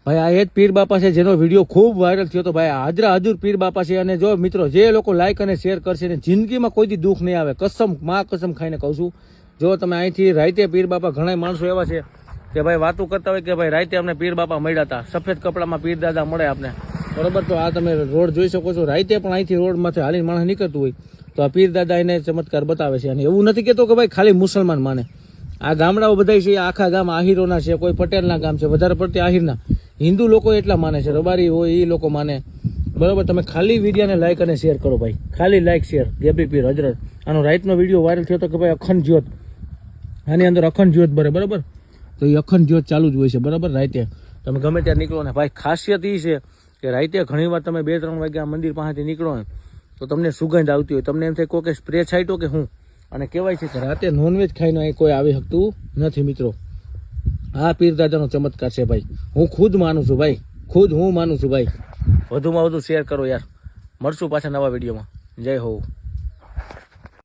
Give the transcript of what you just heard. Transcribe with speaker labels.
Speaker 1: ભાઈ આ એ જ પીર બાપા છે જેનો વિડીયો ખૂબ વાયરલ થયો હતો. ભાઈ હાજરા હજુર પીર બાપા છે. અને જો મિત્રો જે લોકો લાઈક અને શેર કરશે ને જિંદગીમાં કોઈ દી દુઃખ નહીં આવે. કસમ માં કસમ ખાઈને કહું છું. જો તમે અહીંથી રાતે પીર બાપા ઘણા માણસો એવા છે કે ભાઈ વાતો કરતા હોય કે ભાઈ રાતે અમને પીર બાપા મળ્યા હતા, સફેદ કપડામાં પીર દાદા મળે આપને, બરોબર. તો આ તમે રોડ જોઈ શકો છો. રાતે પણ અહીંથી રોડમાંથી હાલીને માણસ નીકળતું હોય તો આ પીર દાદા એને ચમત્કાર બતાવે છે. અને એવું નથી કહેતો કે ભાઈ ખાલી મુસલમાન માને. આ ગામડાઓ બધા છે આખા ગામ આહિરોના છે, કોઈ પટેલના ગામ છે, વધારે પડતી આહિરના. હિન્દુ લોકો એટલા માને છે, રબારી હોય એ લોકો માને, બરોબર. તમે ખાલી વિડીયોને લાઈક અને શેર કરો ભાઈ, ખાલી લાઈક શેર. ગેબી પીર હજરત આનો રાઈટનો વિડીયો વાયરલ થયો હતો કે ભાઈ અખંડ જ્યોત, આની અંદર અખંડ જ્યોત બરે, બરાબર. તો એ અખંડ જ્યોત ચાલુ જ હોય છે, બરાબર. રાતે તમે ગમે ત્યાં નીકળો ને ભાઈ, ખાસિયત એ છે કે રાતે ઘણીવાર તમે 2-3 વાગ્યા મંદિર પાસેથી નીકળો ને તો તમને સુગંધ આવતી હોય, તમને એમ થાય કોઈ સ્પ્રે છાંટ્યો કે હું. અને કહેવાય છે કે રાતે નોનવેજ ખાઈને અહીં કોઈ આવી શકતું નથી મિત્રો. આ પીર દાદાનો ચમત્કાર છે ભાઈ. હું ખુદ માનું છું ભાઈ, ખુદ હું માનું છું ભાઈ. વધુમાં વધુ શેર કરો યાર. મળશું પાછા નવા વિડીયોમાં. જય હો.